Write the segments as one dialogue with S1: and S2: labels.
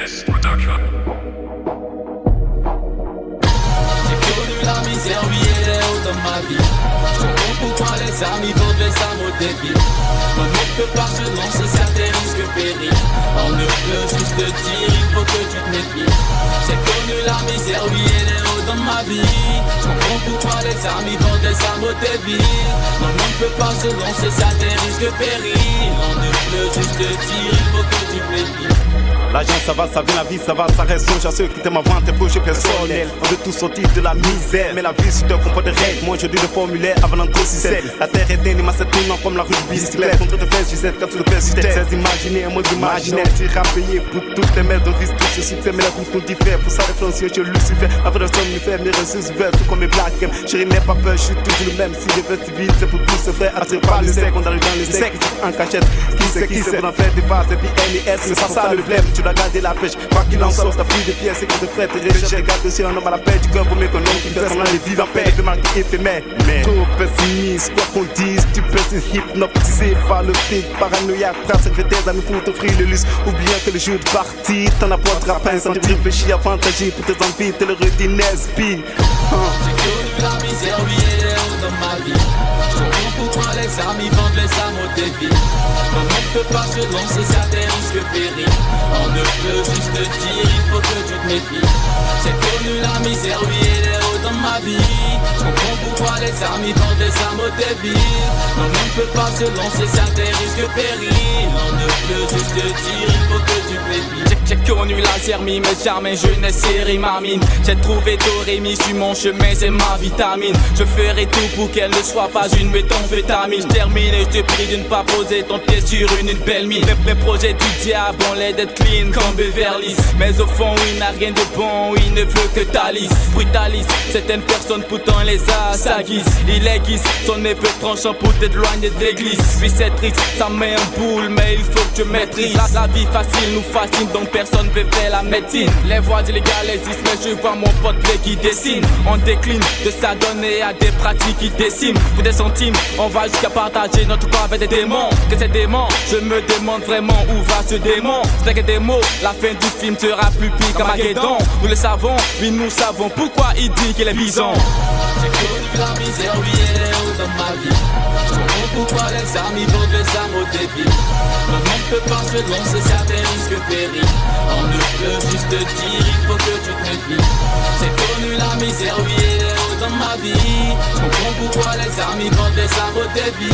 S1: TS Production.
S2: J'ai connu la misère, oui, et les hauts dans ma vie. Je comprends pourquoi les amis vendent les armes au défi. On ne peut pas se lancer, ça des risques périls. On ne peut juste te dire, il faut que tu te méfies. J'ai connu la misère, oui, et les hauts dans ma vie. Je comprends pourquoi les amis vendent les armes au défi. On ne peut pas se lancer, ça des risques périls. On ne peut juste te dire, il faut que tu te méfies.
S3: L'argent ça va, ça vient, la vie ça va, ça reste songe à ceux qui t'aiment avant tes projets personnels. On veut tous sortir de la misère, mais la vie c'est un compas de règles. Moi je dis le formulaire avant d'entrer au système. La terre est dingue, ma tournant comme la rue du bicyclette. Contre te fais, j'essaie quand tu le perds, c'est imaginer, un mode imaginaire. Tir à payer pour toutes les merdes, on vise tout ce succès, mais la route nous diffère. Pour ça les flancs, je Lucifer, la vraie somme me fait mes ressources ouvertes, tout comme mes black M. Chérie n'aie pas peur, je suis toujours le même. Si les festivités c'est pour tous se faire attirer par le sec. On arrive dans les secs, en cachette. Qui c'est pour en faire des faces et puis NES, mais c'est ça le blême. Tu dois garder la pêche, quoi qu'il en sorte, t'as plus de pièces et que de frais, tes recherches, regarde aussi un homme à la paix du cœur pour mieux qu'un homme qui fait semblant de vivre en paix, de marquer éphémère. Trop pessimiste, quoi qu'on dise, tu peux se hypnotiser par le fric, paranoïaque, prends cette des amis pour t'offrir le luxe, ou bien que le jour de partie, t'en apportera pas sans te réfléchir à fantasie pour tes envies, te le redis, Nesby.
S2: J'ai connu la misère, oui, et les hauts dans ma vie. Je comprends pourquoi les amis vendent les armes au défi. On ne peut pas se lancer, ça des risques périls. On ne peut juste te dire, il faut que tu te méfies. J'ai connu la misère, oui, et les hauts dans ma vie. Je comprends pourquoi les amis vendent les armes au défi. On ne peut pas se lancer, ça des risques périls. On ne peut juste te dire, il faut que tu te méfies. J'ai connu la zermie, mais jamais je n'ai serré ma mine. J'ai trouvé Dorémy sur mon chemin, c'est ma vitamine. Je ferai tout pour qu'elle ne soit pas une méthamphétamine. Je termine et je te prie de ne pas poser ton pied sur une belle mine. Les projets du diable ont l'air d'être clean comme Beverly. Mais au fond, il n'a rien de bon, il ne veut que ta liste. Brutalise certaines personnes, pourtant les a sa guise. Il aiguise son épée tranchant pour t'éloigner de l'église. Puis c'est triste, ça met un boule, mais il faut que tu maîtrises. La vie facile nous fascine, donc personne peut faire la médecine. Les voies illégales existent, mais je vois mon pote qui dessine. On décline de s'adonner à des pratiques qui déciment. Pour des centimes, on va jusqu'à partager notre corps avec des démons. Que ces démons, je me demande vraiment où va ce démon. Ce n'est que des mots, la fin du film sera plus pire qu'Armageddon. Nous le savons, oui nous savons pourquoi il dit qu'il est bison. J'ai connu la misère, oui, et les hauts dans ma vie. Je comprends pourquoi les amis vendent les armes au défi. On ne peut pas se lancer, ça des risques périls. On ne peut juste te dire, il faut que tu te méfies. J'ai connu la misère, oui, et les hauts dans ma vie. Je comprends pourquoi les amis vendent les armes au défi.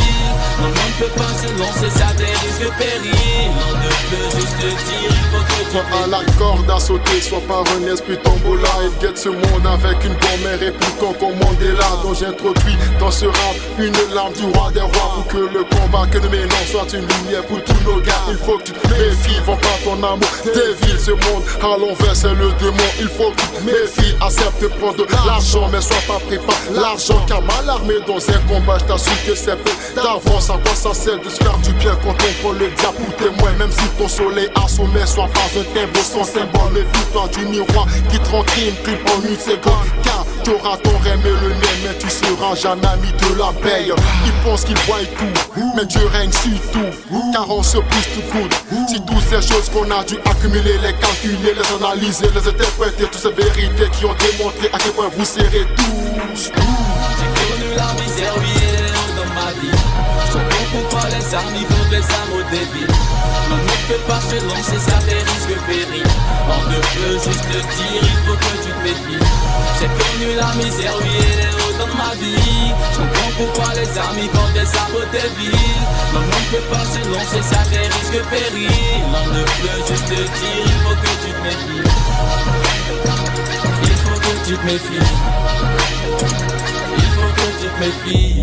S2: On ne peut pas se lancer, ça des risques périls. On ne peut juste te dire, il faut que tu te méfies.
S4: À la corde à sauter, sois pas un esprit tombola. Et guette ce monde avec une bonne mère et pour ton Mandela, dont j'introduis dans ce rap une larme du roi des rois. Pour que le combat que nous menons soit une lumière pour tous nos gars. Il faut que tu te méfies, vends pas ton amour. Dévile ce monde, à l'envers c'est le démon. Il faut que tu te méfies, accepte de prendre de l'argent, mais sois pas pris par l'argent. Car mal armé dans un combat, je t'assure que c'est peu d'avance. À quoi ça sert de se faire du bien quand on prend le diable pour témoin? Même si ton soleil assommé, sois pas un timbre sans symbole. Méfie-toi du miroir qui tranquille, clip en une seconde. Car tu auras ton rêve et le mien, mais tu seras jamais ami de l'abeille. Ils pensent qu'ils voient tout, mais Dieu règne sur tout. Car on se pousse tout coude. Si toutes ces choses qu'on a dû accumuler, les calculer, les analyser, les interpréter, toutes ces vérités qui ont démontré à quel point vous serez tous.
S2: J'ai connu la misère, oui, et les hauts dans ma vie. Je comprends pourquoi les amis vendent les armes au défi. On ne peut pas se lancer, ça des risques périls. On ne peut juste te dire, il faut que tu te méfies. J'ai connu la misère, oui, et les hauts dans ma vie. Je comprends pourquoi les amis vendent des armes au défi. On ne peut pas se lancer, ça des risques périls. On ne peut juste te dire, il faut que tu te méfies. Il faut que tu te méfies. Il faut que tu te méfies.